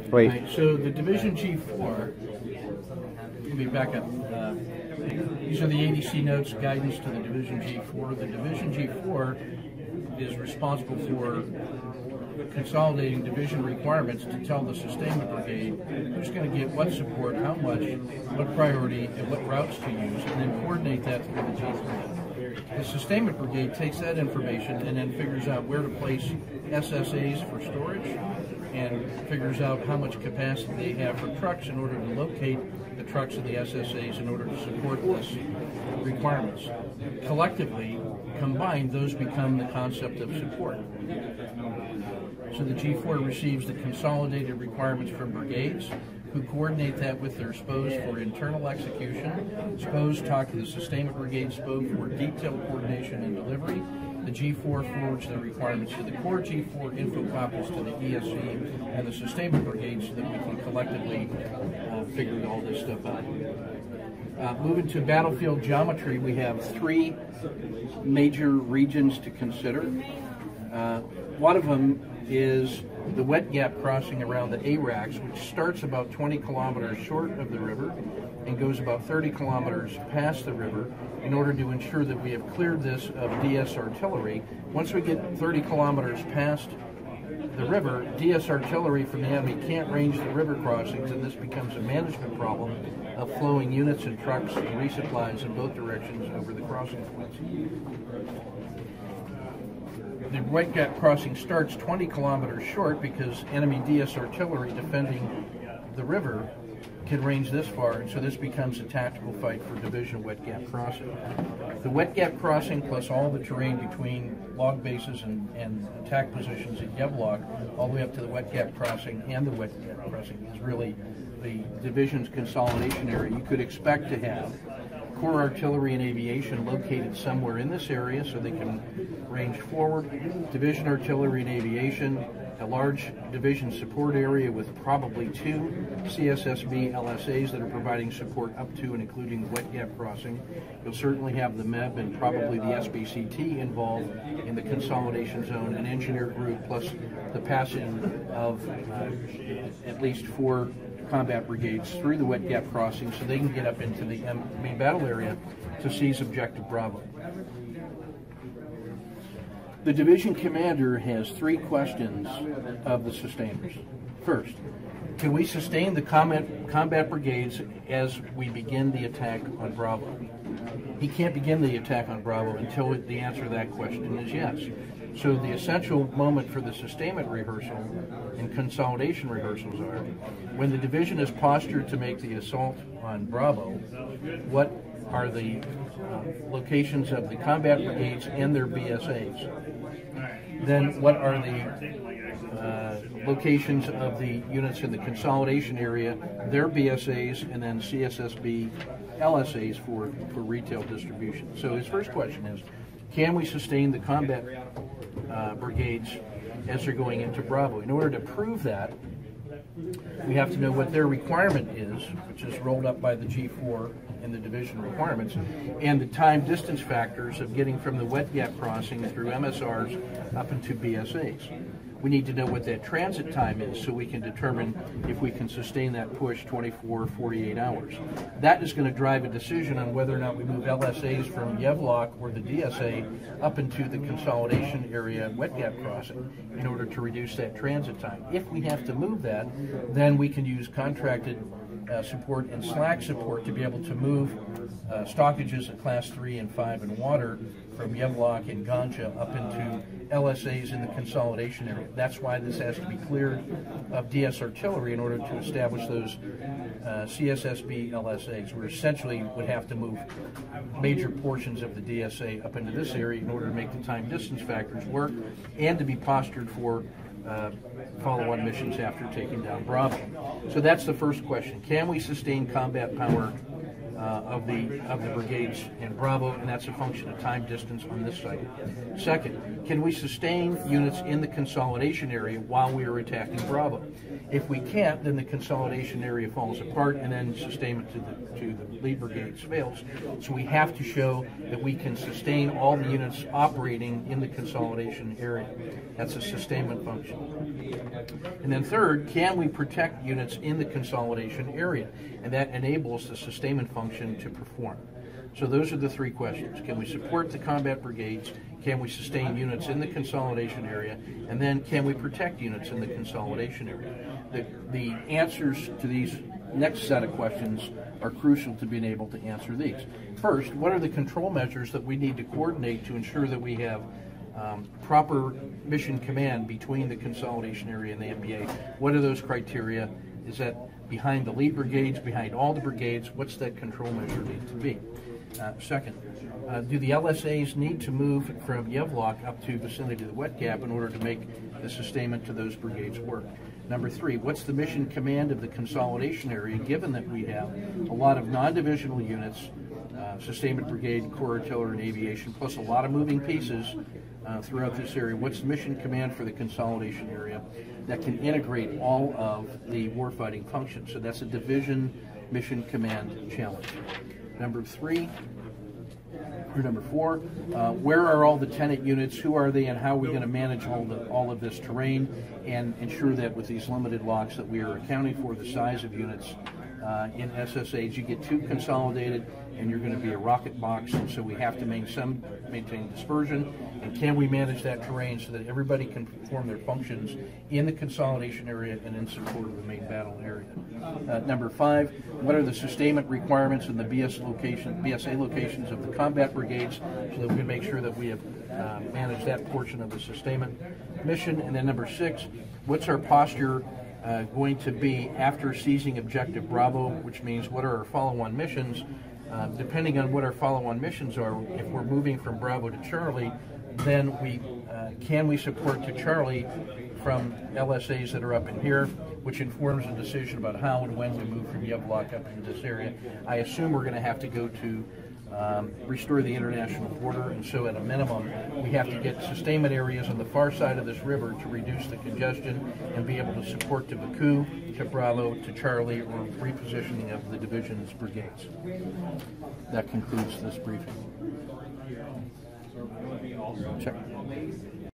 Wait. Right, so the Division G4, let me back up. These are the ADC notes, guidance to the Division G4. The Division G4 is responsible for consolidating division requirements to tell the sustainment brigade who's going to get what support, how much, what priority, and what routes to use, and then coordinate that through the G3. The sustainment brigade takes that information and then figures out where to place SSAs for storage and figures out how much capacity they have for trucks in order to locate the trucks and the SSAs in order to support this requirements. Collectively, combined, those become the concept of support. So the G4 receives the consolidated requirements from brigades, who coordinate that with their SPOs for internal execution. SPOs talk to the sustainment brigade SPO for detailed coordination and delivery. The G4 forwards the requirements to the core G4 info copies to the ESC and the sustainment brigade so that we can collectively figure all this stuff out. Moving to battlefield geometry, we have three major regions to consider. One of them is the wet gap crossing around the ARACs, which starts about 20 kilometers short of the river and goes about 30 kilometers past the river in order to ensure that we have cleared this of DS artillery. Once we get 30 kilometers past the river, DS artillery from the enemy can't range the river crossings, and this becomes a management problem of flowing units and trucks and resupplies in both directions over the crossing points. The wet gap crossing starts 20 kilometers short because enemy DS artillery defending the river can range this far, and so this becomes a tactical fight for division wet gap crossing. The wet gap crossing plus all the terrain between log bases and attack positions at Yevlok all the way up to the wet gap crossing and the wet gap crossing is really the division's consolidation area. You could expect to have core artillery and aviation located somewhere in this area so they can range forward, division artillery and aviation, a large division support area with probably 2 CSSB LSAs that are providing support up to and including wet gap crossing. You'll certainly have the MEB and probably the SBCT involved in the consolidation zone, an engineer group plus the passage of at least 4 combat brigades through the wet gap crossing so they can get up into the main battle area to seize objective Bravo. The division commander has 3 questions of the sustainers. First, can we sustain the combat brigades as we begin the attack on Bravo? He can't begin the attack on Bravo until the answer to that question is yes. So the essential moment for the sustainment rehearsal and consolidation rehearsals are when the division is postured to make the assault on Bravo, what are the locations of the combat brigades and their BSAs? Then what are the locations of the units in the consolidation area, their BSAs, and then CSSB LSAs for retail distribution? So his first question is, can we sustain the combat brigades as they're going into Bravo? In order to prove that, we have to know what their requirement is, which is rolled up by the G4 in the division requirements, and the time distance factors of getting from the wet gap crossing through MSRs up into BSAs. We need to know what that transit time is so we can determine if we can sustain that push 24 or 48 hours. That is going to drive a decision on whether or not we move LSAs from Yevlok or the DSA up into the consolidation area wet gap crossing in order to reduce that transit time. If we have to move that, then we can use contracted support and slack support to be able to move stockages at class 3 and 5 in water from Yevlok and Ganja up into LSAs in the consolidation area. That's why this has to be cleared of DS artillery in order to establish those CSSB LSAs. We essentially would have to move major portions of the DSA up into this area in order to make the time distance factors work and to be postured for follow-on missions after taking down Bravo. So that's the first question. Can we sustain combat power of the brigades in Bravo, and that's a function of time distance on this site. Second, can we sustain units in the consolidation area while we are attacking Bravo? If we can't, then the consolidation area falls apart, and then sustainment to the lead brigades fails. So we have to show that we can sustain all the units operating in the consolidation area. That's a sustainment function. And then third, can we protect units in the consolidation area? And that enables the sustainment function to perform. So those are the three questions. Can we support the combat brigades? Can we sustain units in the consolidation area? And then can we protect units in the consolidation area? The answers to these next set of questions are crucial to being able to answer these. First, what are the control measures that we need to coordinate to ensure that we have proper mission command between the consolidation area and the MBA? What are those criteria? Is that behind the lead brigades, behind all the brigades? What's that control measure need to be? Second, do the LSAs need to move from Yevlok up to vicinity of the wet gap in order to make the sustainment to those brigades work? Number three, what's the mission command of the consolidation area, given that we have a lot of non-divisional units, sustainment brigade, corps artillery, and aviation, plus a lot of moving pieces throughout this area? What's the mission command for the consolidation area that can integrate all of the warfighting functions? So that's a division mission command challenge. Number four, where are all the tenant units? Who are they, and how are we going to manage all of this terrain and ensure that with these limited locks that we are accounting for the size of units in SSAs? You get too consolidated and you're going to be a rocket box, and so we have to maintain dispersion. And can we manage that terrain so that everybody can perform their functions in the consolidation area and in support of the main battle area? Number five, what are the sustainment requirements in the BSA locations of the combat brigades so that we can make sure that we have managed that portion of the sustainment mission? And then number six, what's our posture going to be after seizing objective Bravo, which means what are our follow-on missions? Depending on what our follow-on missions are, if we're moving from Bravo to Charlie, then can we support to Charlie from LSAs that are up in here, which informs a decision about how and when we move from Yevlok up into this area. I assume we're going to have to go to restore the international border, and so at a minimum we have to get sustainment areas on the far side of this river to reduce the congestion and be able to support to Baku, to Bravo, to Charlie, or repositioning of the division's brigades. That concludes this briefing. Check.